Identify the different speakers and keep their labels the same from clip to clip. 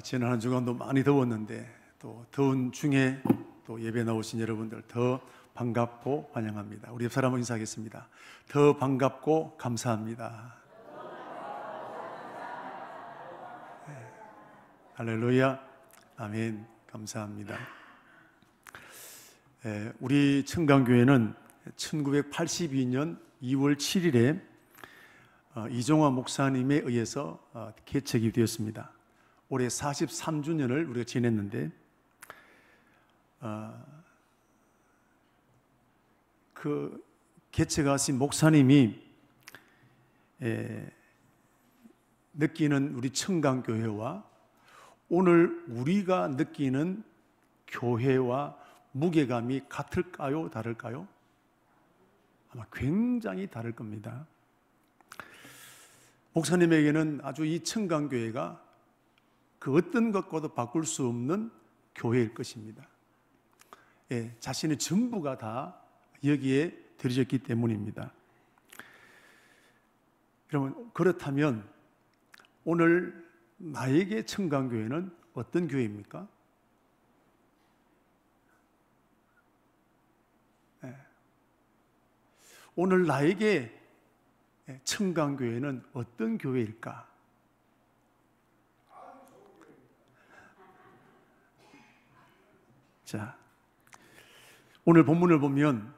Speaker 1: 지난 한 주간도 많이 더웠는데 또 더운 중에 또 예배 나오신 여러분들 더 반갑고 환영합니다. 우리 옆 사람 인사하겠습니다. 더 반갑고 감사합니다. 네. 할렐루야, 아멘. 감사합니다. 우리 청강교회는 1982년 2월 7일에 이종화 목사님에 의해서 개척이 되었습니다. 올해 43주년을 우리가 지냈는데 그 개척하신 목사님이 느끼는 우리 청강교회와 오늘 우리가 느끼는 교회와 무게감이 같을까요? 다를까요? 아마 굉장히 다를 겁니다. 목사님에게는 아주 이 청강교회가 그 어떤 것과도 바꿀 수 없는 교회일 것입니다. 자신의 전부가 다 여기에 들여졌기 때문입니다. 여러분, 그렇다면 오늘 나에게 청강교회는 어떤 교회입니까? 오늘 나에게 청강교회는 어떤 교회일까? 자, 오늘 본문을 보면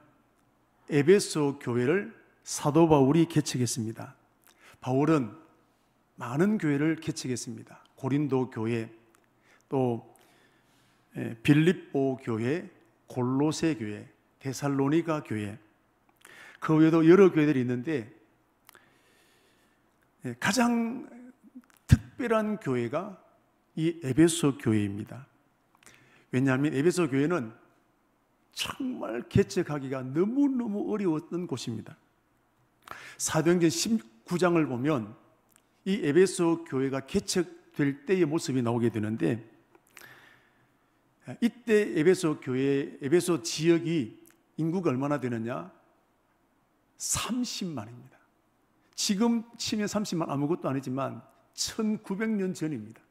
Speaker 1: 에베소 교회를 사도 바울이 개척했습니다. 바울은 많은 교회를 개척했습니다. 고린도 교회, 또 빌립보 교회, 골로새 교회, 데살로니가 교회, 그 외에도 여러 교회들이 있는데 가장 특별한 교회가 이 에베소 교회입니다. 왜냐하면 에베소 교회는 정말 개척하기가 너무너무 어려웠던 곳입니다. 사도행전 19장을 보면 이 에베소 교회가 개척될 때의 모습이 나오게 되는데, 이때 에베소 교회, 에베소 지역이 인구가 얼마나 되느냐? 30만입니다. 지금 치면 30만 아무것도 아니지만 1900년 전입니다.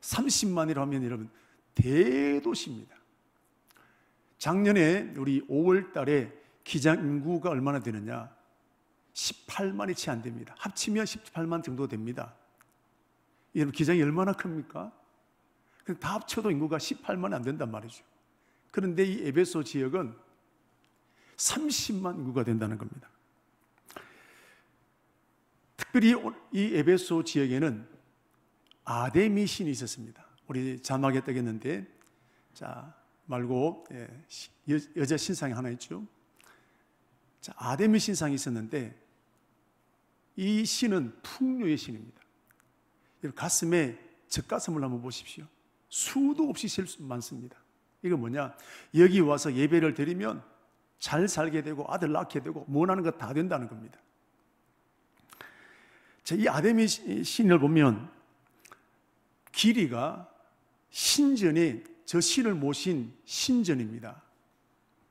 Speaker 1: 30만이라고 하면 여러분 대도시입니다. 작년에 우리 5월 달에 기장 인구가 얼마나 되느냐? 18만이 채 안 됩니다. 합치면 18만 정도 됩니다. 여러분, 기장이 얼마나 큽니까? 다 합쳐도 인구가 18만이 안 된단 말이죠. 그런데 이 에베소 지역은 30만 인구가 된다는 겁니다. 특별히 이 에베소 지역에는 아데미 신이 있었습니다. 우리 자막에 뜨겠는데, 자 말고 여자 신상이 하나 있죠. 자, 아데미 신상이 있었는데 이 신은 풍요의 신입니다. 가슴에 젖가슴을 한번 보십시오. 수도 없이 셀 수 많습니다. 이거 뭐냐? 여기 와서 예배를 드리면 잘 살게 되고 아들 낳게 되고 원하는 것 다 된다는 겁니다. 자, 이 아데미 신을 보면 길이가 신전에 저 신을 모신 신전입니다.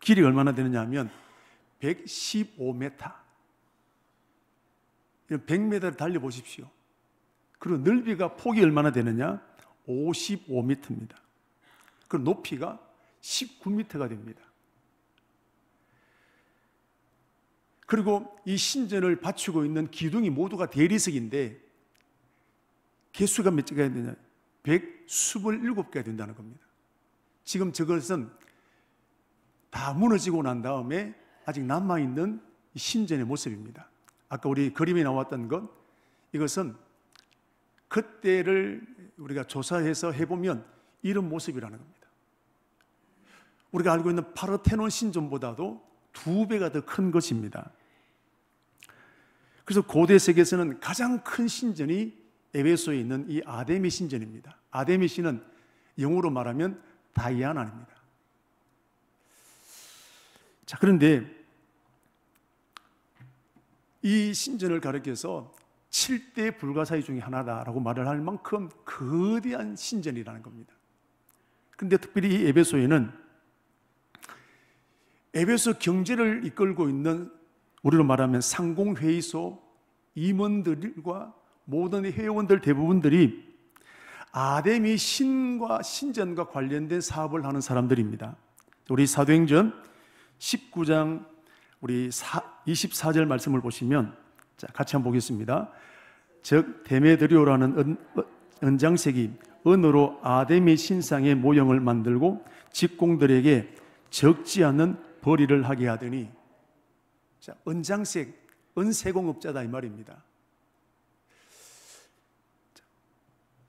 Speaker 1: 길이가 얼마나 되느냐 하면 115m. 100m를 달려보십시오. 그리고 넓이가 폭이 얼마나 되느냐? 55m입니다. 그리고 높이가 19m가 됩니다. 그리고 이 신전을 받치고 있는 기둥이 모두가 대리석인데 개수가 몇 개가 되냐? 127개가 된다는 겁니다. 지금 저것은 다 무너지고 난 다음에 아직 남아있는 신전의 모습입니다. 아까 우리 그림에 나왔던 것, 이것은 그때를 우리가 조사해서 해보면 이런 모습이라는 겁니다. 우리가 알고 있는 파르테논 신전보다도 2배가 더 큰 것입니다. 그래서 고대 세계에서는 가장 큰 신전이 에베소에 있는 이 아데미 신전입니다. 아데미 신은 영어로 말하면 다이아나입니다. 자, 그런데 이 신전을 가리켜서 7대 불가사의 중에 하나다라고 말을 할 만큼 거대한 신전이라는 겁니다. 그런데 특별히 이 에베소에는 에베소 경제를 이끌고 있는, 우리로 말하면 상공회의소 임원들과 모든 회원들 대부분들이 아담이 신과 신전과 관련된 사업을 하는 사람들입니다. 우리 사도행전 19장 우리 24절 말씀을 보시면, 자, 같이 한번 보겠습니다. 즉 데메드리오라는 은장색이 은으로 아담의 신상의 모형을 만들고 직공들에게 적지 않는 벌이를 하게 하더니, 자, 은장색, 은세공업자다 이 말입니다.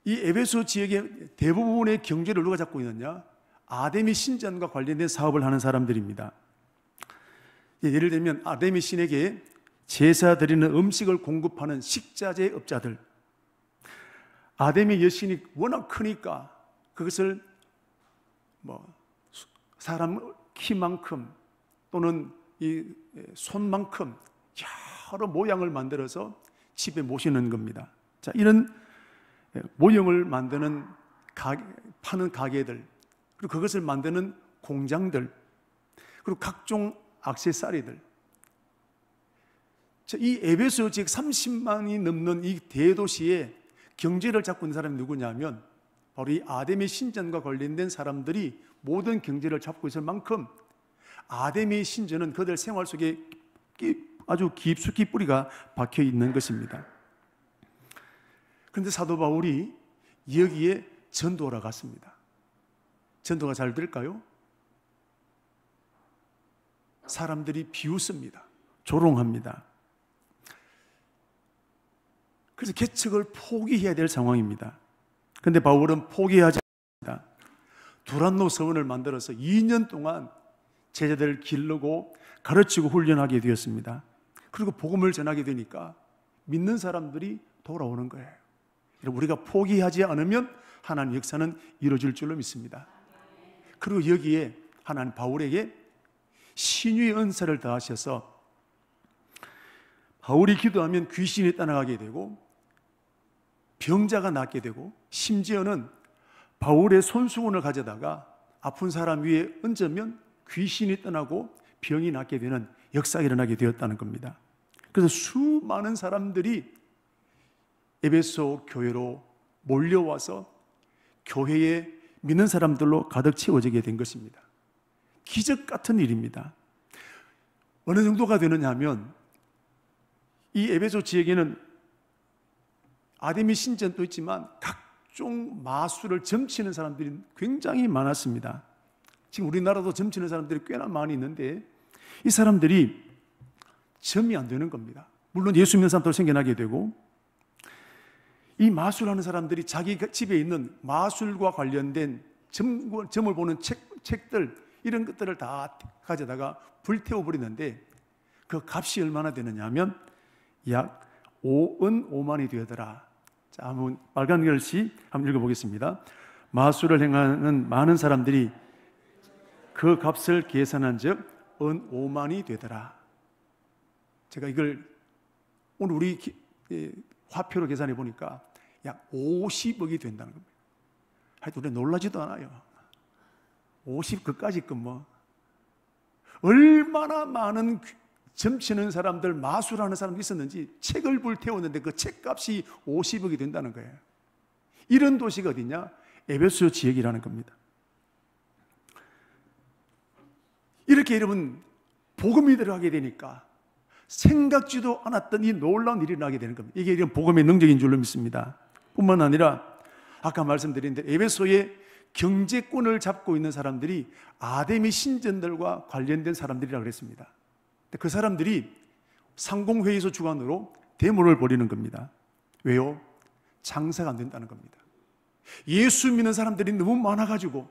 Speaker 1: 이 에베소 지역의 대부분의 경제를 누가 잡고 있느냐? 아담의 신전과 관련된 사업을 하는 사람들입니다. 예를 들면 아담의 신에게 제사 드리는 음식을 공급하는 식자재 업자들, 아담의 여신이 워낙 크니까 그것을 사람 키만큼 또는 이 손만큼 여러 모양을 만들어서 집에 모시는 겁니다. 자, 이런 모형을 만드는 파는 가게들, 그리고 그것을 만드는 공장들, 그리고 각종 액세서리들. 이 에베소 즉 30만이 넘는 이 대도시에 경제를 잡고 있는 사람이 누구냐면 바로 이 아담의 신전과 관련된 사람들이 모든 경제를 잡고 있을 만큼 아담의 신전은 그들 생활 속에 아주 깊숙이 뿌리가 박혀 있는 것입니다. 그런데 사도 바울이 여기에 전도하러 갔습니다. 전도가 잘 될까요? 사람들이 비웃습니다. 조롱합니다. 그래서 개척을 포기해야 될 상황입니다. 그런데 바울은 포기하지 않습니다. 두란노 서원을 만들어서 2년 동안 제자들을 기르고 가르치고 훈련하게 되었습니다. 그리고 복음을 전하게 되니까 믿는 사람들이 돌아오는 거예요. 우리가 포기하지 않으면 하나님 역사는 이루어질 줄로 믿습니다. 그리고 여기에 하나님 바울에게 신유의 은사를 더하셔서 바울이 기도하면 귀신이 떠나가게 되고 병자가 낫게 되고, 심지어는 바울의 손수건을 가져다가 아픈 사람 위에 얹으면 귀신이 떠나고 병이 낫게 되는 역사가 일어나게 되었다는 겁니다. 그래서 수많은 사람들이 에베소 교회로 몰려와서 교회에 믿는 사람들로 가득 채워지게 된 것입니다. 기적 같은 일입니다. 어느 정도가 되느냐 하면 이 에베소 지역에는 아담의 신전도 있지만 각종 마술을 점치는 사람들이 굉장히 많았습니다. 지금 우리나라도 점치는 사람들이 꽤나 많이 있는데 이 사람들이 점이 안 되는 겁니다. 물론 예수 믿는 사람도 생겨나게 되고, 이 마술하는 사람들이 자기 집에 있는 마술과 관련된 점을 보는 책들, 이런 것들을 다 가져다가 불태워버리는데 그 값이 얼마나 되느냐 하면 약 5은 5만이 되더라. 자, 한번 빨간 글씨 한번 읽어보겠습니다. 마술을 행하는 많은 사람들이 그 값을 계산한 즉 은 5만이 되더라. 제가 이걸 오늘 우리 화표로 계산해 보니까 약 50억이 된다는 겁니다. 하여튼 우리 놀라지도 않아요. 50 그까짓 건 뭐 얼마나 많은 점치는 사람들, 마술하는 사람들이 있었는지 책을 불태웠는데 그 책값이 50억이 된다는 거예요. 이런 도시가 어디냐? 에베소 지역이라는 겁니다. 이렇게 여러분 복음이 들어가게 되니까 생각지도 않았던 이 놀라운 일이 나게 되는 겁니다. 이게 이런 복음의 능력인 줄로 믿습니다. 뿐만 아니라 아까 말씀드린 대로 에베소의 경제권을 잡고 있는 사람들이 아담의 신전들과 관련된 사람들이라고 그랬습니다. 그 사람들이 상공회의소 주관으로 데모를 벌이는 겁니다. 왜요? 장사가 안 된다는 겁니다. 예수 믿는 사람들이 너무 많아가지고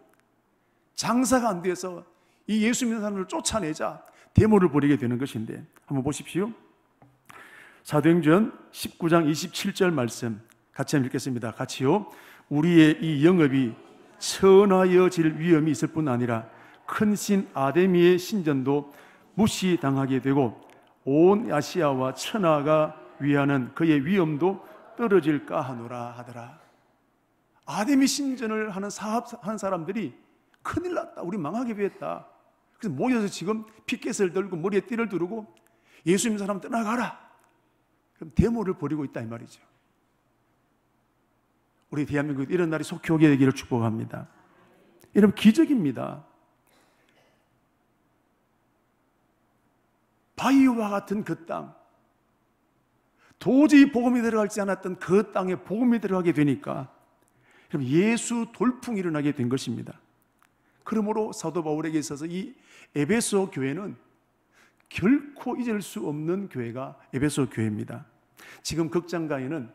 Speaker 1: 장사가 안 돼서 이 예수 믿는 사람들을 쫓아내자 데모를 벌이게 되는 것인데, 한번 보십시오. 사도행전 19장 27절 말씀 같이 한번 읽겠습니다. 같이요. 우리의 이 영업이 천하여질 위험이 있을 뿐 아니라 큰 신 아데미의 신전도 무시당하게 되고 온 아시아와 천하가 위하는 그의 위엄도 떨어질까 하노라 하더라. 아데미 신전을 하는 사업하는 사람들이 큰일 났다, 우리 망하게 되었다. 그래서 모여서 지금 피켓을 들고 머리에 띠를 두르고 예수 믿는 사람 떠나가라, 그럼 데모를 벌이고 있다 이 말이죠. 우리 대한민국에 이런 날이 속히 오게 되기를 축복합니다. 여러분, 기적입니다. 바위와 같은 그 땅, 도저히 복음이 들어가지 않았던 그 땅에 복음이 들어가게 되니까 그럼 예수 돌풍이 일어나게 된 것입니다. 그러므로 사도 바울에게 있어서 이 에베소 교회는 결코 잊을 수 없는 교회가 에베소 교회입니다. 지금 극장가에는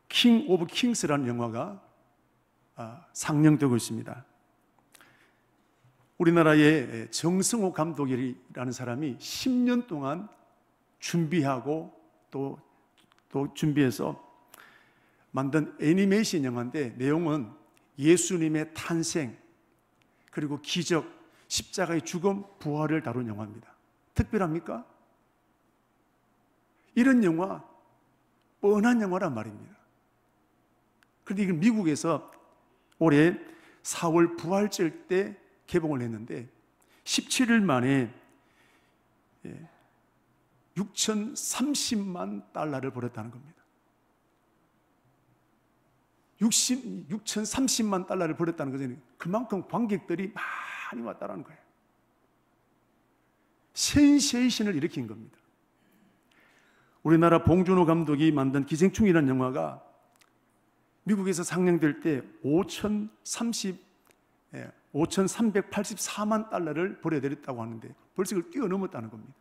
Speaker 1: 킹 오브 킹스라는 영화가 상영되고 있습니다. 우리나라의 정승호 감독이라는 사람이 10년 동안 준비하고 또 준비해서 만든 애니메이션 영화인데 내용은 예수님의 탄생, 그리고 기적, 십자가의 죽음, 부활을 다룬 영화입니다. 특별합니까? 이런 영화, 뻔한 영화란 말입니다. 그런데 이걸 미국에서 올해 4월 부활절 때 개봉을 했는데 17일 만에 6,030만 달러를 벌었다는 겁니다. 6,030만 달러를 벌었다는 것은 그만큼 관객들이 많이 왔다는 거예요. 센세이션을 일으킨 겁니다. 우리나라 봉준호 감독이 만든 기생충이라는 영화가 미국에서 상영될 때 5,384만 달러를 벌어들였다고 하는데 벌써 그걸 뛰어넘었다는 겁니다.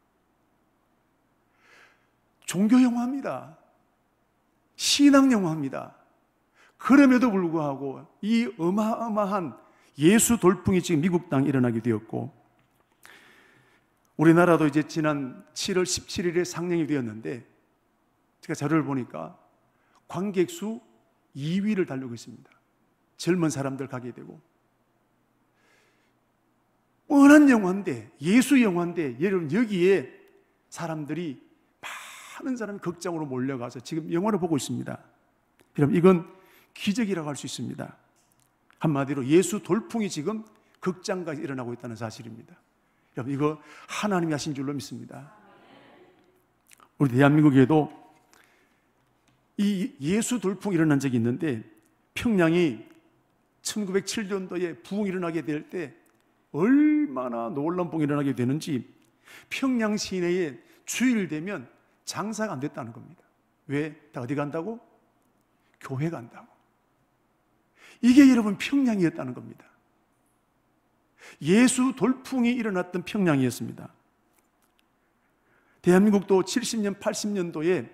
Speaker 1: 종교 영화입니다. 신앙 영화입니다. 그럼에도 불구하고 이 어마어마한 예수 돌풍이 지금 미국 땅에 일어나게 되었고, 우리나라도 이제 지난 7월 17일에 상영이 되었는데 제가 자료를 보니까 관객 수 2위를 달리고 있습니다. 젊은 사람들 가게 되고, 뻔한 영화인데, 예수 영화인데 여러분 여기에 사람들이, 많은 사람이 극장으로 몰려가서 지금 영화를 보고 있습니다. 여러분, 이건 기적이라고 할 수 있습니다. 한마디로 예수 돌풍이 지금 극장까지 일어나고 있다는 사실입니다. 여러분, 이거 하나님이 하신 줄로 믿습니다. 우리 대한민국에도 이 예수 돌풍이 일어난 적이 있는데, 평양이 1907년도에 부흥이 일어나게 될 때 얼마나 놀라운 부흥이 일어나게 되는지, 평양 시내에 주일 되면 장사가 안 됐다는 겁니다. 왜? 다 어디 간다고? 교회 간다고. 이게 여러분 평양이었다는 겁니다. 예수 돌풍이 일어났던 평양이었습니다. 대한민국도 70년, 80년도에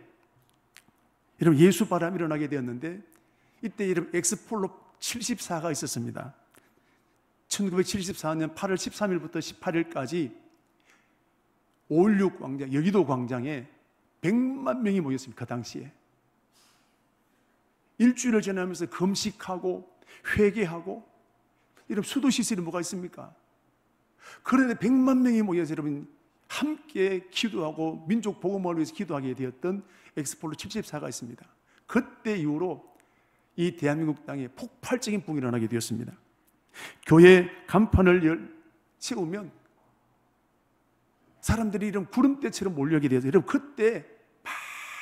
Speaker 1: 여러분 예수 바람이 일어나게 되었는데, 이때 여러분 엑스폴로 74가 있었습니다. 1974년 8월 13일부터 18일까지 5.16 광장, 여의도 광장에 100만 명이 모였습니다. 그 당시에 일주일을 지나면서 금식하고 회개하고, 여러분 수도시설이 뭐가 있습니까? 그런데 100만 명이 모여서 여러분 함께 기도하고 민족 복음을 위해서 기도하게 되었던 엑스폴로 74가 있습니다. 그때 이후로 이 대한민국 땅에 폭발적인 부흥이 일어나게 되었습니다. 교회 간판을 세우면 사람들이 이런 구름대처럼 몰려오게 되어서 여러분 그때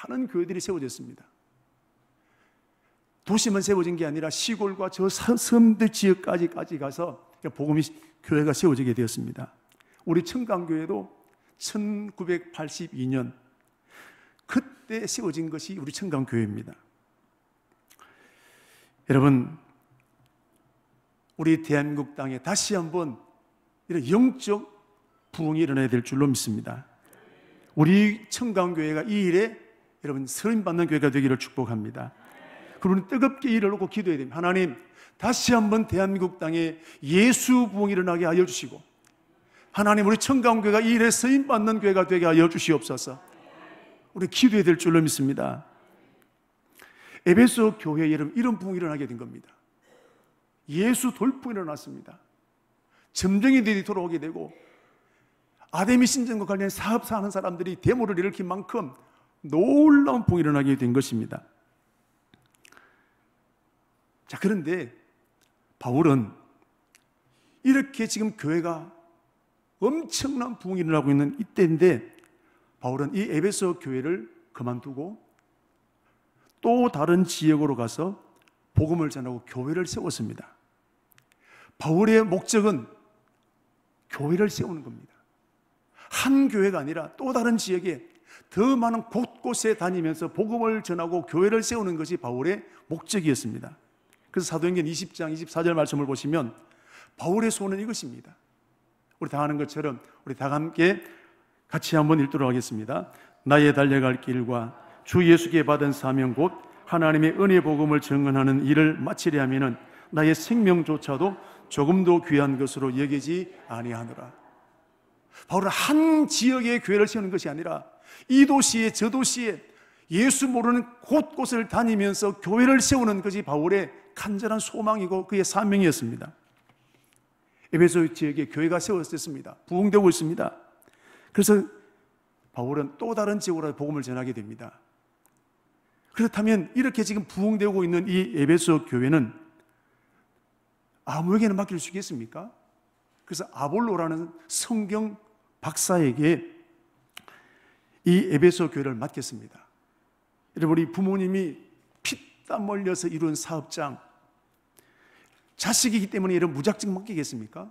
Speaker 1: 많은 교회들이 세워졌습니다. 도시만 세워진 게 아니라 시골과 저 섬들 지역까지 가서 복음이 교회가 세워지게 되었습니다. 우리 청강교회도 1982년 그때 세워진 것이 우리 청강교회입니다. 여러분, 우리 대한민국 땅에 다시 한번 이런 영적 부흥이 일어나야 될 줄로 믿습니다. 우리 청강교회가 이 일에 여러분 쓰임받는 교회가 되기를 축복합니다. 그러면 뜨겁게 일을 놓고 기도해야 됩니다. 하나님, 다시 한번 대한민국 땅에 예수 부흥이 일어나게 하여 주시고, 하나님 우리 청강교회가 이 일에 쓰임받는 교회가 되게 하여 주시옵소서. 우리 기도해야 될 줄로 믿습니다. 에베소 교회에 여러분 이런 부흥이 일어나게 된 겁니다. 예수 돌풍이 일어났습니다. 점쟁이들이 돌아오게 되고, 아데미 신전과 관련 사업사 하는 사람들이 데모를 일으킨 만큼 놀라운 부흥이 일어나게 된 것입니다. 자, 그런데 바울은 이렇게 지금 교회가 엄청난 부흥이 일어나고 있는 이때인데, 바울은 이 에베소 교회를 그만두고 또 다른 지역으로 가서 복음을 전하고 교회를 세웠습니다. 바울의 목적은 교회를 세우는 겁니다. 한 교회가 아니라 또 다른 지역에 더 많은 곳곳에 다니면서 복음을 전하고 교회를 세우는 것이 바울의 목적이었습니다. 그래서 사도행전 20장 24절 말씀을 보시면 바울의 소원은 이것입니다. 우리 다 아는 것처럼 우리 다 함께 같이 한번 읽도록 하겠습니다. 나의 달려갈 길과 주 예수께 받은 사명 곧 하나님의 은혜 복음을 증언하는 일을 마치려 하면은 나의 생명조차도 조금도 귀한 것으로 여기지 아니하노라. 바울은 한 지역의 교회를 세우는 것이 아니라 이 도시에 저 도시에 예수 모르는 곳곳을 다니면서 교회를 세우는 것이 바울의 간절한 소망이고 그의 사명이었습니다. 에베소 지역에 교회가 세워졌습니다. 부흥되고 있습니다. 그래서 바울은 또 다른 지역으로 복음을 전하게 됩니다. 그렇다면 이렇게 지금 부흥되고 있는 이 에베소 교회는 아무에게나 맡길 수 있겠습니까? 그래서 아볼로라는 성경 박사에게 이 에베소 교회를 맡겼습니다. 여러분, 우리 부모님이 피땀 흘려서 이룬 사업장, 자식이기 때문에 이런 무작정 맡기겠습니까?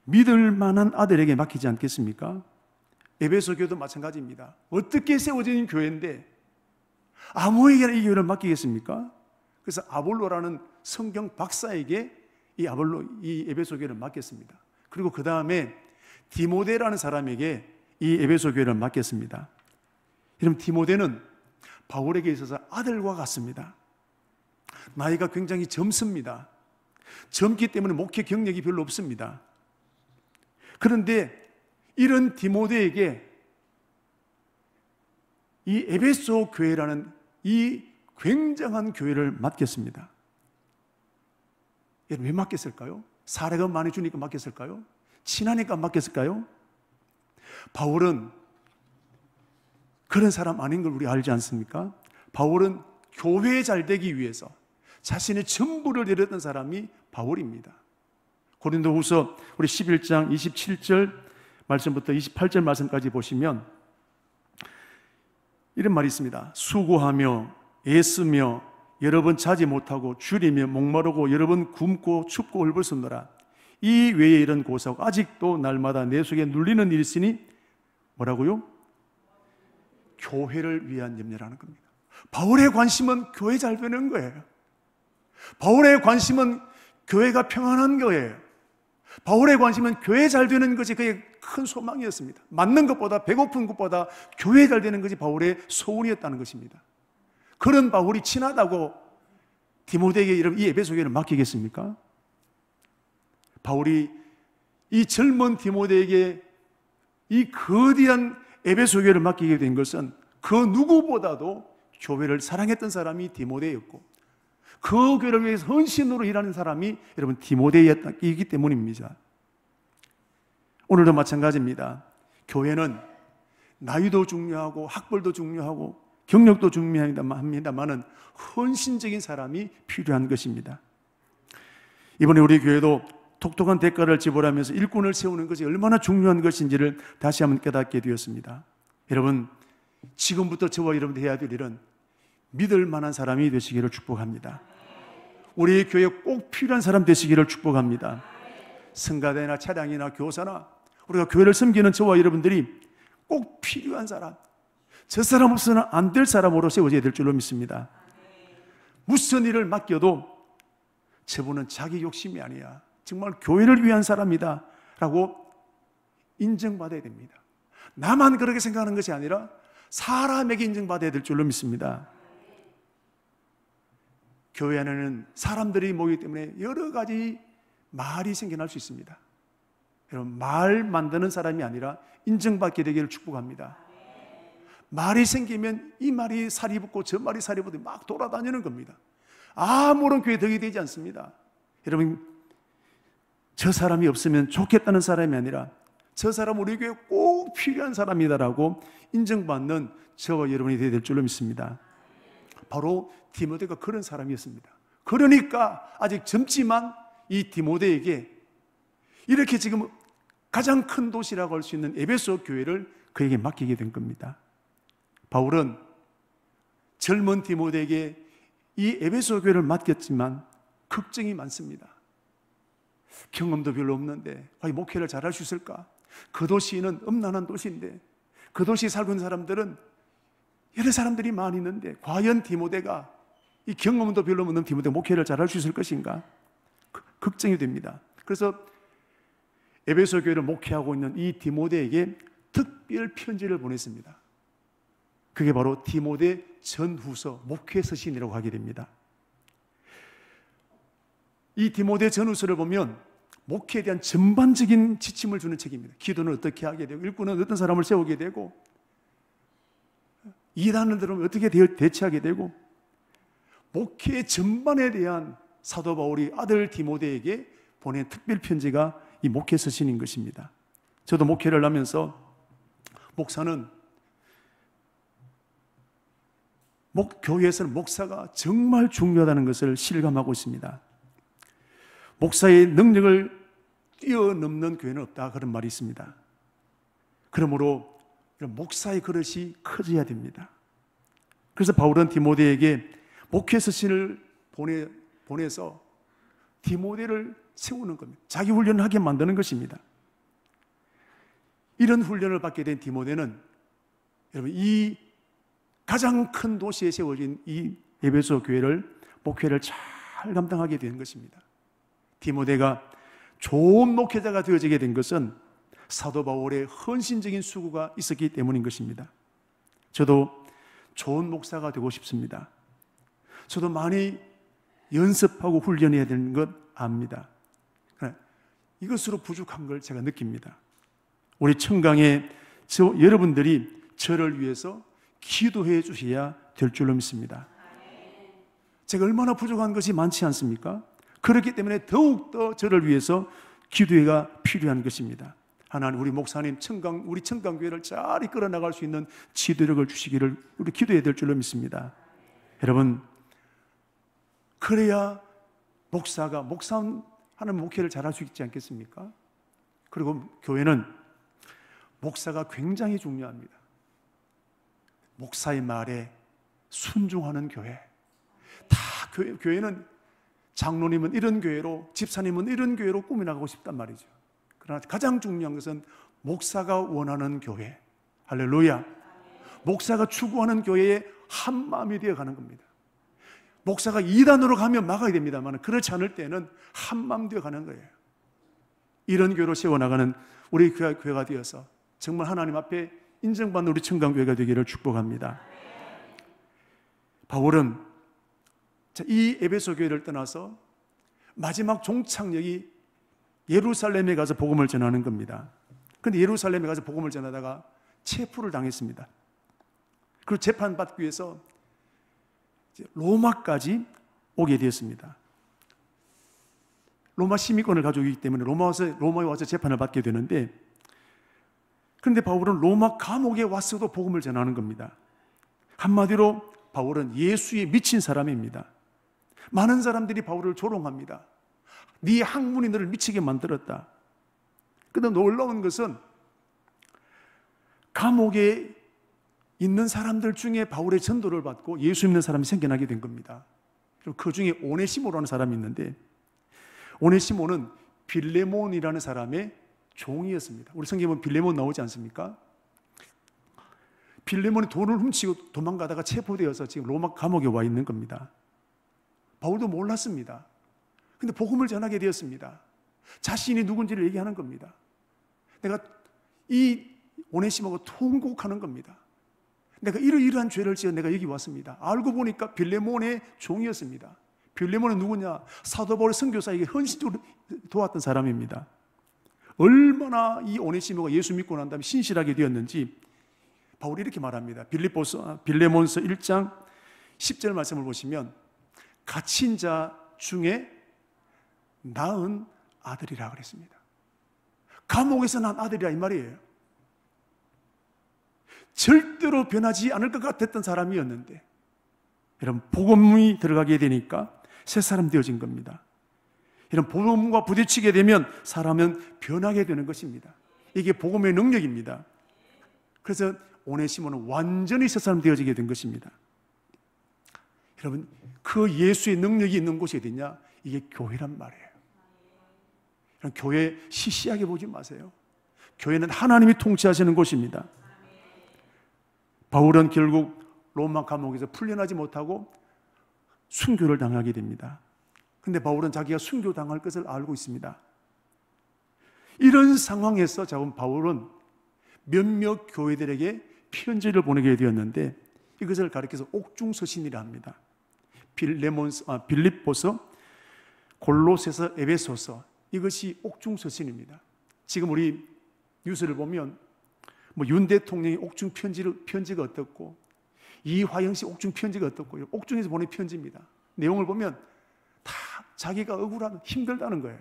Speaker 1: 믿을 만한 아들에게 맡기지 않겠습니까? 에베소 교회도 마찬가지입니다. 어떻게 세워진 교회인데 아무에게나 이 교회를 맡기겠습니까? 그래서 아볼로라는 성경 박사에게 이 에베소 교회를 맡겼습니다. 그리고 그 다음에 디모데라는 사람에게 이 에베소 교회를 맡겼습니다. 여러분, 디모데는 바울에게 있어서 아들과 같습니다. 나이가 굉장히 젊습니다. 젊기 때문에 목회 경력이 별로 없습니다. 그런데 이런 디모데에게 이 에베소 교회라는 이 굉장한 교회를 맡겼습니다. 여러분, 왜 맡겼을까요? 사례가 많이 주니까 맡겼을까요? 친하니까 맡겼을까요? 바울은 그런 사람 아닌 걸 우리 알지 않습니까? 바울은 교회 잘 되기 위해서 자신의 전부를 내렸던 사람이 바울입니다. 고린도후서 우리 11장 27절 말씀부터 28절 말씀까지 보시면 이런 말이 있습니다. 수고하며 애쓰며 여러 번 자지 못하고 줄이며 목마르고 여러 번 굶고 춥고 헐벗었노라. 이 외에 이런 고사가 아직도 날마다 내 속에 눌리는 일이 있으니 뭐라고요? 교회를 위한 염려라는 겁니다. 바울의 관심은 교회 잘 되는 거예요. 바울의 관심은 교회가 평안한 거예요. 바울의 관심은 교회 잘 되는 것이 그의 큰 소망이었습니다. 맞는 것보다, 배고픈 것보다 교회 잘 되는 것이 바울의 소원이었다는 것입니다. 그런 바울이 친하다고 디모데에게 이 에베소 교회를 맡기겠습니까? 바울이 이 젊은 디모데에게 이 거대한 에베소 교회를 맡기게 된 것은 그 누구보다도 교회를 사랑했던 사람이 디모데였고 그 교회를 위해서 헌신으로 일하는 사람이 여러분 디모데이기 때문입니다. 오늘도 마찬가지입니다. 교회는 나이도 중요하고 학벌도 중요하고 경력도 중요합니다만은 헌신적인 사람이 필요한 것입니다. 이번에 우리 교회도 독특한 대가를 지불하면서 일꾼을 세우는 것이 얼마나 중요한 것인지를 다시 한번 깨닫게 되었습니다. 여러분, 지금부터 저와 여러분들 해야 될 일은 믿을 만한 사람이 되시기를 축복합니다. 우리 교회에 꼭 필요한 사람 되시기를 축복합니다. 성가대나 차량이나 교사나 우리가 교회를 섬기는 저와 여러분들이 꼭 필요한 사람, 저 사람 없어서는 안 될 사람으로 세워져야 될 줄로 믿습니다. 무슨 일을 맡겨도 저분은 자기 욕심이 아니야, 정말 교회를 위한 사람이다 라고 인정받아야 됩니다. 나만 그렇게 생각하는 것이 아니라 사람에게 인정받아야 될 줄로 믿습니다. 교회 안에는 사람들이 모이기 때문에 여러 가지 말이 생겨날 수 있습니다. 여러분, 말 만드는 사람이 아니라 인정받게 되기를 축복합니다. 말이 생기면 이 말이 살이 붙고 저 말이 살이 붙고 막 돌아다니는 겁니다. 아무런 교회 덕이 되지 않습니다. 여러분, 저 사람이 없으면 좋겠다는 사람이 아니라 저 사람 우리 교회에 꼭 필요한 사람이다라고 인정받는 저와 여러분이 되어야 될 줄로 믿습니다. 바로 디모데가 그런 사람이었습니다. 그러니까 아직 젊지만 이 디모데에게 이렇게 지금 가장 큰 도시라고 할 수 있는 에베소 교회를 그에게 맡기게 된 겁니다. 바울은 젊은 디모데에게 이 에베소 교회를 맡겼지만 걱정이 많습니다. 경험도 별로 없는데 과연 목회를 잘할 수 있을까? 그 도시는 음란한 도시인데, 그 도시에 살고 있는 사람들은 여러 사람들이 많이 있는데 과연 디모데가, 이 경험도 별로 없는 디모데가 목회를 잘할 수 있을 것인가? 걱정이 됩니다. 그래서 에베소 교회를 목회하고 있는 이 디모데에게 특별 편지를 보냈습니다. 그게 바로 디모데 전후서 목회 서신이라고 하게 됩니다. 이 디모데 전후서를 보면 목회에 대한 전반적인 지침을 주는 책입니다. 기도는 어떻게 하게 되고, 일꾼은 어떤 사람을 세우게 되고, 이단을 들으면 어떻게 대처하게 되고, 목회 전반에 대한 사도 바울이 아들 디모데에게 보낸 특별 편지가 이 목회 서신인 것입니다. 저도 목회를 하면서 목사는, 교회에서는 목사가 정말 중요하다는 것을 실감하고 있습니다. 목사의 능력을 뛰어넘는 교회는 없다, 그런 말이 있습니다. 그러므로 목사의 그릇이 커져야 됩니다. 그래서 바울은 디모데에게 목회 서신을 보내서 디모데를 세우는 겁니다. 자기 훈련을 하게 만드는 것입니다. 이런 훈련을 받게 된 디모데는, 여러분, 이 가장 큰 도시에 세워진 이 에베소 교회를, 목회를 잘 감당하게 된 것입니다. 디모데가 좋은 목회자가 되어지게 된 것은 사도 바울의 헌신적인 수고가 있었기 때문인 것입니다. 저도 좋은 목사가 되고 싶습니다. 저도 많이 연습하고 훈련해야 되는 것 압니다. 이것으로 부족한 걸 제가 느낍니다. 우리 청강에 여러분들이 저를 위해서 기도해 주셔야 될 줄로 믿습니다. 제가 얼마나 부족한 것이 많지 않습니까? 그렇기 때문에 더욱더 저를 위해서 기도가 필요한 것입니다. 하나님, 우리 목사님, 우리 청강교회를 잘 이끌어 나갈 수 있는 지도력을 주시기를 우리 기도해야 될 줄로 믿습니다. 여러분, 그래야 목사하는 목회를 잘할 수 있지 않겠습니까? 그리고 교회는 목사가 굉장히 중요합니다. 목사의 말에 순종하는 교회. 다 교회는 장로님은 이런 교회로, 집사님은 이런 교회로 꾸며나가고 싶단 말이죠. 그러나 가장 중요한 것은 목사가 원하는 교회. 할렐루야. 목사가 추구하는 교회에 한 마음이 되어가는 겁니다. 목사가 2단으로 가면 막아야 됩니다만, 그렇지 않을 때는 한 마음 되어가는 거예요. 이런 교회로 세워나가는 우리 교회가 되어서 정말 하나님 앞에 인정받는 우리 청강교회가 되기를 축복합니다. 바울은 이 에베소 교회를 떠나서 마지막 종착역이 예루살렘에 가서 복음을 전하는 겁니다. 그런데 예루살렘에 가서 복음을 전하다가 체포를 당했습니다. 그리고 재판받기 위해서 로마까지 오게 되었습니다. 로마 시민권을 가지고 있기 때문에 로마에 와서 재판을 받게 되는데, 그런데 바울은 로마 감옥에 와서도 복음을 전하는 겁니다. 한마디로 바울은 예수에 미친 사람입니다. 많은 사람들이 바울을 조롱합니다. 네 학문이 너를 미치게 만들었다. 그런데 놀라운 것은 감옥에 있는 사람들 중에 바울의 전도를 받고 예수 믿는 사람이 생겨나게 된 겁니다. 그 중에 오네시모라는 사람이 있는데, 오네시모는 빌레몬이라는 사람의 종이었습니다. 우리 성경에 보면 빌레몬 나오지 않습니까? 빌레몬이 돈을 훔치고 도망가다가 체포되어서 지금 로마 감옥에 와 있는 겁니다. 바울도 몰랐습니다. 근데 복음을 전하게 되었습니다. 자신이 누군지를 얘기하는 겁니다. 내가 이 오네시모가 통곡하는 겁니다. 내가 이러이러한 죄를 지어 내가 여기 왔습니다. 알고 보니까 빌레몬의 종이었습니다. 빌레몬은 누구냐? 사도 바울의 선교사에게 헌신적으로 도왔던 사람입니다. 얼마나 이 오네시모가 예수 믿고 난 다음에 신실하게 되었는지 바울이 이렇게 말합니다. 빌레몬서 1장 10절 말씀을 보시면, 갇힌 자 중에 낳은 아들이라 그랬습니다. 감옥에서 난 아들이라 이 말이에요. 절대로 변하지 않을 것 같았던 사람이었는데, 이런 복음이 들어가게 되니까 새 사람 되어진 겁니다. 이런 복음과 부딪히게 되면 사람은 변하게 되는 것입니다. 이게 복음의 능력입니다. 그래서 오네시모는 완전히 새 사람 되어지게 된 것입니다. 여러분, 그 예수의 능력이 있는 곳이 어디냐? 이게 교회란 말이에요. 교회 시시하게 보지 마세요. 교회는 하나님이 통치하시는 곳입니다. 바울은 결국 로마 감옥에서 풀려나지 못하고 순교를 당하게 됩니다. 근데 바울은 자기가 순교당할 것을 알고 있습니다. 이런 상황에서 바울은 몇몇 교회들에게 편지를 보내게 되었는데 이것을 가리켜서 옥중서신이라 합니다. 빌립보서, 골로새서, 에베소서, 이것이 옥중서신입니다. 지금 우리 뉴스를 보면 윤 대통령이 옥중 편지가 어떻고 이화영 씨 옥중 편지가 어떻고 옥중에서 보낸 편지입니다. 내용을 보면 다 자기가 억울하고 힘들다는 거예요.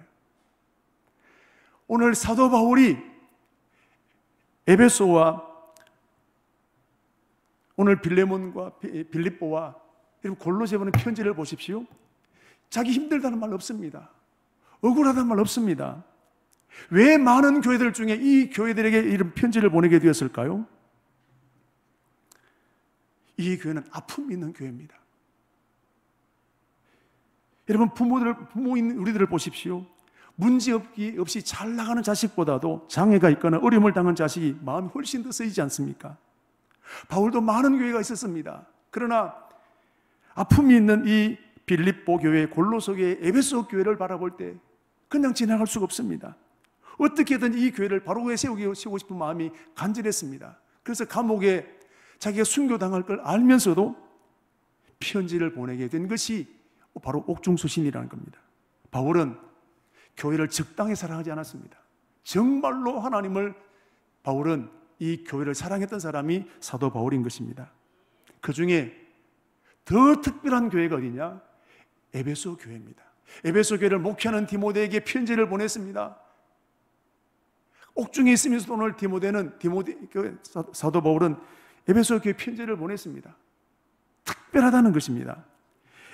Speaker 1: 오늘 사도 바울이 에베소와 오늘 빌레몬과 빌립보와 골로새 보낸 편지를 보십시오. 자기 힘들다는 말 없습니다. 억울하다는 말 없습니다. 왜 많은 교회들 중에 이 교회들에게 이런 편지를 보내게 되었을까요? 이 교회는 아픔이 있는 교회입니다. 여러분, 부모인 우리들을 보십시오. 문제 없이 잘 나가는 자식보다도 장애가 있거나 어려움을 당한 자식이 마음이 훨씬 더 쓰이지 않습니까? 바울도 많은 교회가 있었습니다. 그러나 아픔이 있는 이 빌립보 교회, 골로새 교회, 에베소 교회를 바라볼 때 그냥 지나갈 수가 없습니다. 어떻게든 이 교회를 바로 세우고 싶은 마음이 간절했습니다. 그래서 감옥에 자기가 순교당할 걸 알면서도 편지를 보내게 된 것이 바로 옥중서신이라는 겁니다. 바울은 교회를 적당히 사랑하지 않았습니다. 정말로 바울은 이 교회를 사랑했던 사람이 사도 바울인 것입니다. 그 중에 더 특별한 교회가 어디냐? 에베소 교회입니다. 에베소 교회를 목회하는 디모데에게 편지를 보냈습니다. 옥중에 있으면서도 오늘 사도 바울은 에베소 교회 편지를 보냈습니다. 특별하다는 것입니다.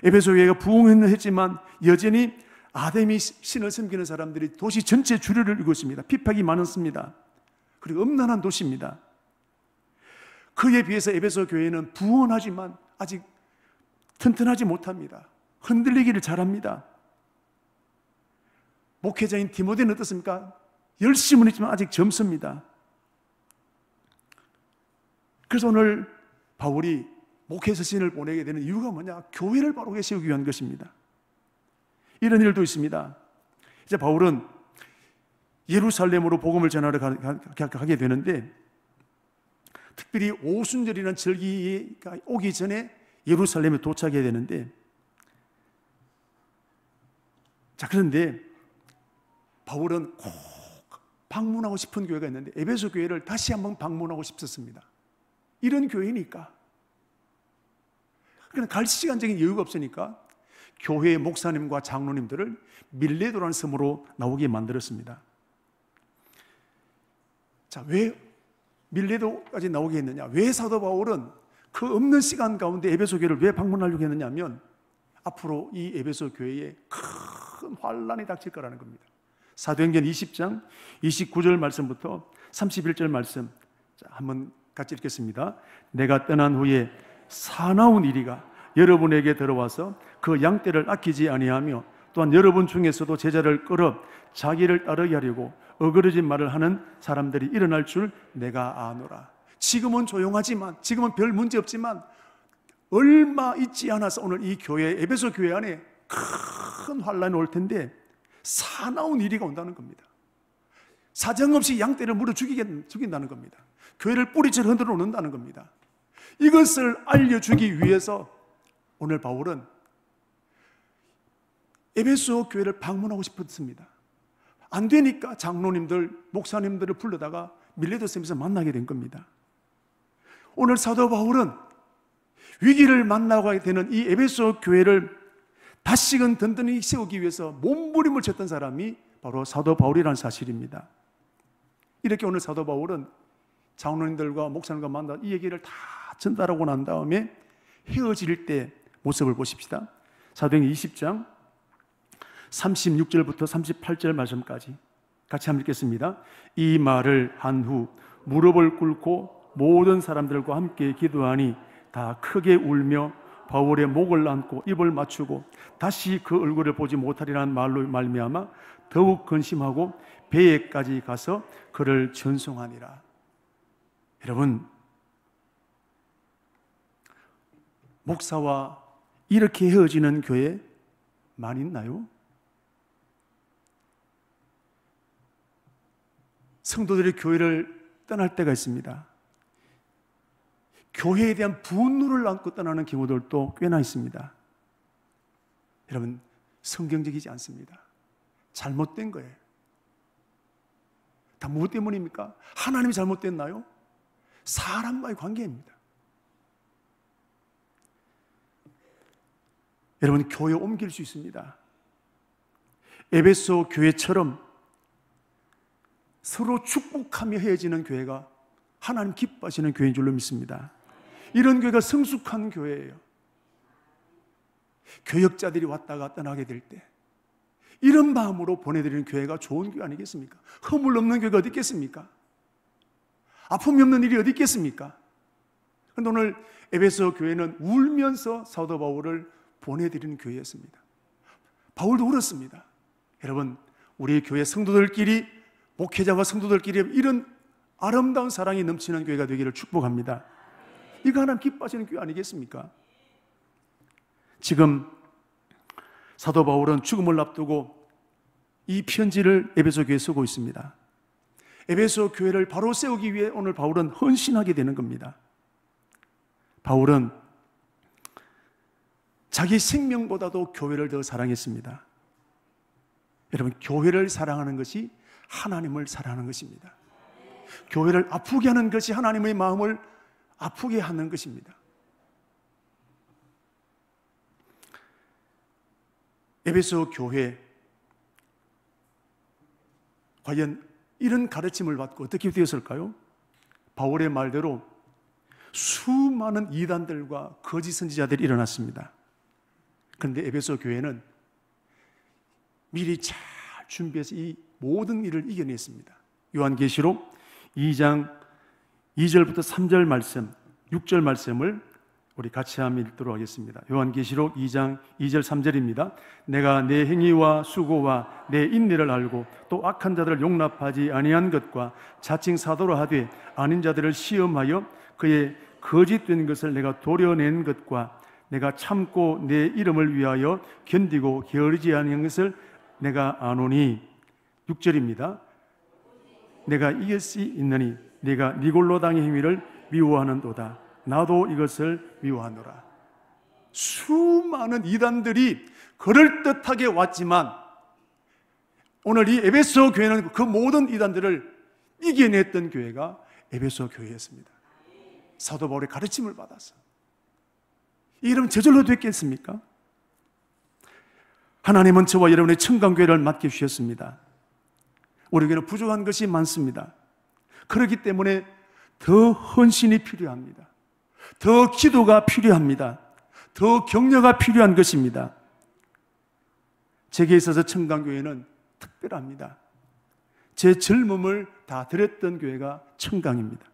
Speaker 1: 에베소 교회가 부흥했지만 여전히 아데미 신을 섬기는 사람들이 도시 전체 주류를 이루고 있습니다. 핍박이 많습니다. 그리고 음란한 도시입니다. 그에 비해서 에베소 교회는 부흥하지만 아직 튼튼하지 못합니다. 흔들리기를 잘합니다. 목회자인 디모데는 어떻습니까? 열심은 했지만 아직 젊습니다. 그래서 오늘 바울이 목회서신을 보내게 되는 이유가 뭐냐? 교회를 바로 세우기 위한 것입니다. 이런 일도 있습니다. 이제 바울은 예루살렘으로 복음을 전하러 가게 되는데, 특별히 오순절이라는 절기가 오기 전에 예루살렘에 도착해야 되는데, 그런데 바울은 꼭 방문하고 싶은 교회가 있는데 에베소 교회를 다시 한번 방문하고 싶었습니다. 이런 교회니까. 그러니까 갈 시간적인 여유가 없으니까 교회의 목사님과 장로님들을 밀레도라는 섬으로 나오게 만들었습니다. 왜 밀레도까지 나오게 했느냐? 왜 사도 바울은 그 없는 시간 가운데 에베소 교회를 왜 방문하려고 했느냐 하면 앞으로 이 에베소 교회에 큰 환란이 닥칠 거라는 겁니다. 사도행전 20장 29절 말씀부터 31절 말씀, 한번 같이 읽겠습니다. 내가 떠난 후에 사나운 이리가 여러분에게 들어와서 그 양떼를 아끼지 아니하며 또한 여러분 중에서도 제자를 끌어 자기를 따르게 하려고 어그러진 말을 하는 사람들이 일어날 줄 내가 아노라. 지금은 조용하지만, 지금은 별 문제 없지만 얼마 있지 않아서 오늘 이 교회, 에베소 교회 안에 큰 환란이 올 텐데 사나운 이리가 온다는 겁니다. 사정없이 양떼를 물어 죽인다는 겁니다. 교회를 뿌리채로 흔들어 놓는다는 겁니다. 이것을 알려주기 위해서 오늘 바울은 에베소 교회를 방문하고 싶었습니다. 안 되니까 장로님들, 목사님들을 불러다가 밀레도섬에서 만나게 된 겁니다. 오늘 사도 바울은 위기를 만나게 되는 이 에베소 교회를 다시금 든든히 세우기 위해서 몸부림을 쳤던 사람이 바로 사도 바울이라는 사실입니다. 이렇게 오늘 사도 바울은 장로님들과 목사님과 만나 이 얘기를 다 전달하고 난 다음에 헤어질 때 모습을 보십시다. 사도행전 20장 36절부터 38절 말씀까지 같이 한번 읽겠습니다. 이 말을 한 후 무릎을 꿇고 모든 사람들과 함께 기도하니 다 크게 울며 바울의 목을 안고 입을 맞추고 다시 그 얼굴을 보지 못하리라는 말로 말미암아 더욱 근심하고 배에까지 가서 그를 전송하니라. 여러분, 목사와 이렇게 헤어지는 교회 많이 있나요? 성도들이 교회를 떠날 때가 있습니다. 교회에 대한 분노를 안고 떠나는 경우들도 꽤나 있습니다. 여러분, 성경적이지 않습니다. 잘못된 거예요. 다 무엇 때문입니까? 하나님이 잘못됐나요? 사람과의 관계입니다. 여러분, 교회 옮길 수 있습니다. 에베소 교회처럼 서로 축복하며 헤어지는 교회가 하나님 기뻐하시는 교회인 줄로 믿습니다. 이런 교회가 성숙한 교회예요. 교역자들이 왔다가 떠나게 될 때 이런 마음으로 보내드리는 교회가 좋은 교회 아니겠습니까? 허물 없는 교회가 어디 있겠습니까? 아픔이 없는 일이 어디 있겠습니까? 그런데 오늘 에베소 교회는 울면서 사도 바울을 보내드리는 교회였습니다. 바울도 울었습니다. 여러분, 우리 교회 성도들끼리, 목회자와 성도들끼리 이런 아름다운 사랑이 넘치는 교회가 되기를 축복합니다. 이거 하나님 기뻐하시는 교회 아니겠습니까? 지금 사도 바울은 죽음을 앞두고 이 편지를 에베소 교회에 쓰고 있습니다. 에베소 교회를 바로 세우기 위해 오늘 바울은 헌신하게 되는 겁니다. 바울은 자기 생명보다도 교회를 더 사랑했습니다. 여러분, 교회를 사랑하는 것이 하나님을 사랑하는 것입니다. 교회를 아프게 하는 것이 하나님의 마음을 아프게 하는 것입니다. 에베소 교회, 과연 이런 가르침을 받고 어떻게 되었을까요? 바울의 말대로 수많은 이단들과 거짓 선지자들이 일어났습니다. 그런데 에베소 교회는 미리 잘 준비해서 이 모든 일을 이겨냈습니다. 요한계시록 2장 2절부터 3절 말씀, 6절 말씀을 우리 같이 한번 읽도록 하겠습니다. 요한계시록 2장 2절 3절입니다. 내가 내 행위와 수고와 내 인내를 알고 또 악한 자들을 용납하지 아니한 것과 자칭 사도로 하되 아닌 자들을 시험하여 그의 거짓된 것을 내가 도려낸 것과 내가 참고 내 이름을 위하여 견디고 게으르지 아니한 것을 내가 아노니. 6절입니다. 내가 이길 수 있느니 네가 니골로 당의 행위를 미워하는도다. 나도 이것을 미워하노라. 수많은 이단들이 그럴듯하게 왔지만 오늘 이 에베소 교회는 그 모든 이단들을 이겨냈던 교회가 에베소 교회였습니다. 사도 바울의 가르침을 받아서. 이러면 저절로 됐겠습니까? 하나님은 저와 여러분의 청강교회를 맡겨주셨습니다. 우리 교회는 부족한 것이 많습니다. 그렇기 때문에 더 헌신이 필요합니다. 더 기도가 필요합니다. 더 격려가 필요한 것입니다. 제게 있어서 청강교회는 특별합니다. 제 젊음을 다 드렸던 교회가 청강입니다.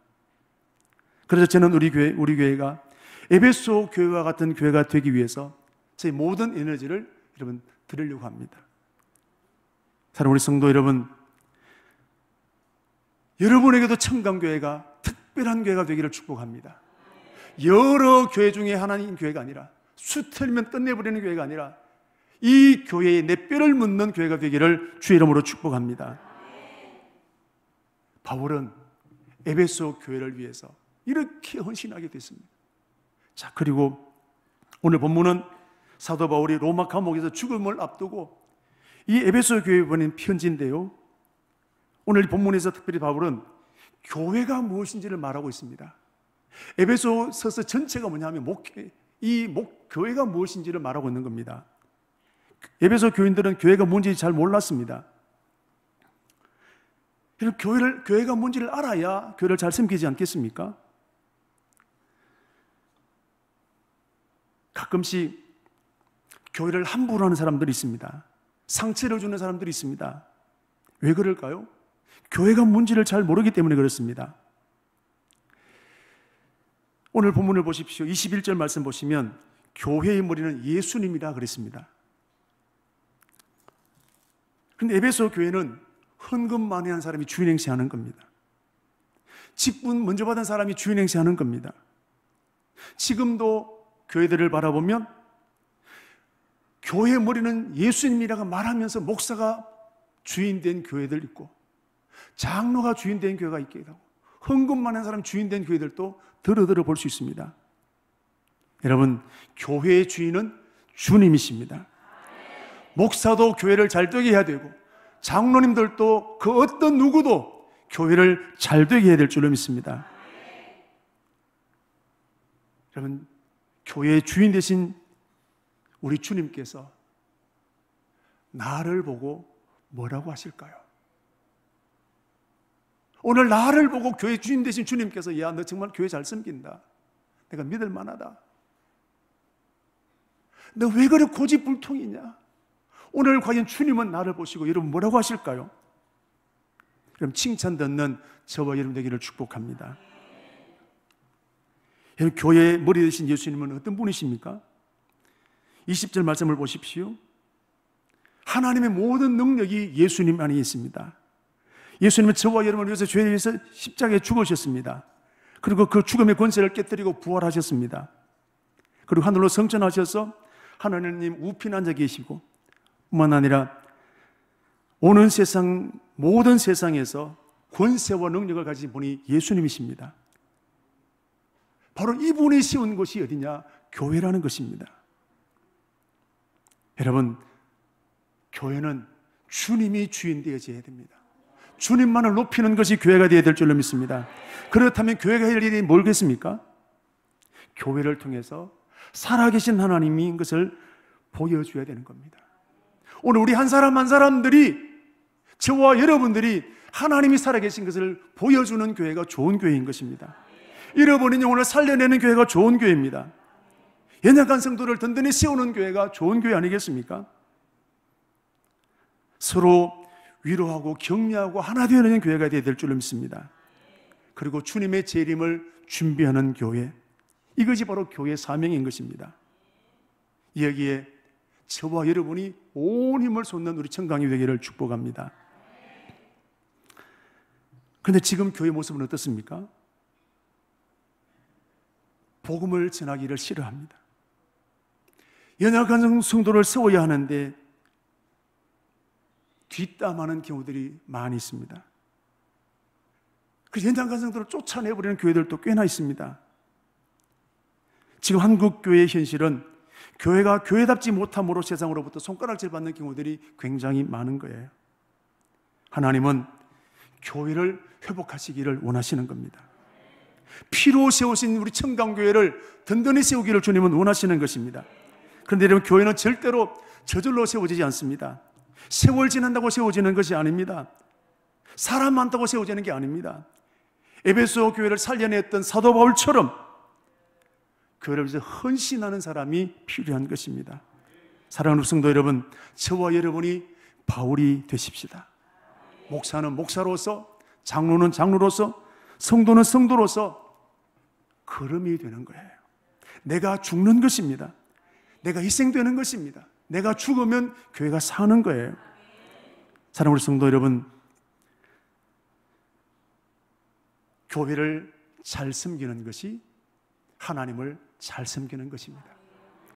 Speaker 1: 그래서 저는 우리 교회가 에베소 교회와 같은 교회가 되기 위해서 제 모든 에너지를 여러분 드리려고 합니다. 사랑하는 우리 성도 여러분, 여러분에게도 청강교회가 특별한 교회가 되기를 축복합니다. 여러 교회 중에 하나인 교회가 아니라 수틀면 끝내버리는 교회가 아니라 이 교회에 내 뼈를 묻는 교회가 되기를 주의 이름으로 축복합니다. 바울은 에베소 교회를 위해서 이렇게 헌신하게 됐습니다. 자, 그리고 오늘 본문은 사도 바울이 로마 감옥에서 죽음을 앞두고 이 에베소 교회에 보낸 편지인데요, 오늘 본문에서 특별히 바울은 교회가 무엇인지를 말하고 있습니다. 에베소서 전체가 뭐냐면 교회가 무엇인지를 말하고 있는 겁니다. 에베소 교인들은 교회가 뭔지 잘 몰랐습니다. 교회가 뭔지를 알아야 교회를 잘 섬기지 않겠습니까? 가끔씩 교회를 함부로 하는 사람들이 있습니다. 상처를 주는 사람들이 있습니다. 왜 그럴까요? 교회가 뭔지를 잘 모르기 때문에 그렇습니다. 오늘 본문을 보십시오. 21절 말씀 보시면 교회의 머리는 예수님이라 그랬습니다. 그런데 에베소 교회는 헌금 많이 한 사람이 주인 행세하는 겁니다. 직분 먼저 받은 사람이 주인 행세하는 겁니다. 지금도 교회들을 바라보면 교회의 머리는 예수님이라고 말하면서 목사가 주인된 교회들 있고, 장로가 주인된 교회가 있기도 하고, 헌금 많은 사람이 주인된 교회들도 들어 볼 수 있습니다. 여러분, 교회의 주인은 주님이십니다. 목사도 교회를 잘 되게 해야 되고, 장로님들도 그 어떤 누구도 교회를 잘 되게 해야 될 줄로 믿습니다. 여러분, 교회의 주인 되신 우리 주님께서 나를 보고 뭐라고 하실까요? 오늘 나를 보고 교회 주인 되신 주님께서, 야, 너 정말 교회 잘 섬긴다, 내가 믿을 만하다, 너 왜 그래 고집불통이냐, 오늘 과연 주님은 나를 보시고 여러분 뭐라고 하실까요? 그럼 칭찬 듣는 저와 여러분 되기를 축복합니다. 여러분, 교회의 머리 되신 예수님은 어떤 분이십니까? 20절 말씀을 보십시오. 하나님의 모든 능력이 예수님 안에 있습니다. 예수님은 저와 여러분을 위해서 죄에 대해서 십자가에 죽으셨습니다. 그리고 그 죽음의 권세를 깨뜨리고 부활하셨습니다. 그리고 하늘로 승천하셔서 하나님 우편 앉아 계시고, 뿐만 아니라 오는 세상, 모든 세상에서 권세와 능력을 가진 분이 예수님이십니다. 바로 이분이 세운 곳이 어디냐? 교회라는 것입니다. 여러분, 교회는 주님이 주인 되어져야 됩니다. 주님만을 높이는 것이 교회가 되어야 될 줄로 믿습니다. 그렇다면 교회가 할 일이 뭘겠습니까? 교회를 통해서 살아계신 하나님인 것을 보여줘야 되는 겁니다. 오늘 우리 한 사람 한 사람들이, 저와 여러분들이 하나님이 살아계신 것을 보여주는 교회가 좋은 교회인 것입니다. 잃어버린 영혼을 살려내는 교회가 좋은 교회입니다. 연약한 성도를 든든히 세우는 교회가 좋은 교회 아니겠습니까? 서로 위로하고 격려하고 하나 되는 교회가 되어야 될 줄로 믿습니다. 그리고 주님의 재림을 준비하는 교회, 이것이 바로 교회의 사명인 것입니다. 여기에 저와 여러분이 온 힘을 쏟는 우리 청강이 되기를 축복합니다. 그런데 지금 교회 모습은 어떻습니까? 복음을 전하기를 싫어합니다. 연약한 성도를 세워야 하는데 뒷담하는 경우들이 많이 있습니다. 그 연약한 성도를 쫓아내버리는 교회들도 꽤나 있습니다. 지금 한국 교회의 현실은 교회가 교회답지 못함으로 세상으로부터 손가락질 받는 경우들이 굉장히 많은 거예요. 하나님은 교회를 회복하시기를 원하시는 겁니다. 피로 세우신 우리 청강교회를 든든히 세우기를 주님은 원하시는 것입니다. 그런데 여러분, 교회는 절대로 저절로 세워지지 않습니다. 세월 지난다고 세워지는 것이 아닙니다. 사람 많다고 세워지는 게 아닙니다. 에베소 교회를 살려냈던 사도 바울처럼 교회를 위해서 헌신하는 사람이 필요한 것입니다. 사랑하는 성도 여러분, 저와 여러분이 바울이 되십시다. 목사는 목사로서, 장로는 장로로서, 성도는 성도로서 걸음이 되는 거예요. 내가 죽는 것입니다. 내가 희생되는 것입니다. 내가 죽으면 교회가 사는 거예요. 사랑하는 성도 여러분, 교회를 잘 섬기는 것이 하나님을 잘 섬기는 것입니다.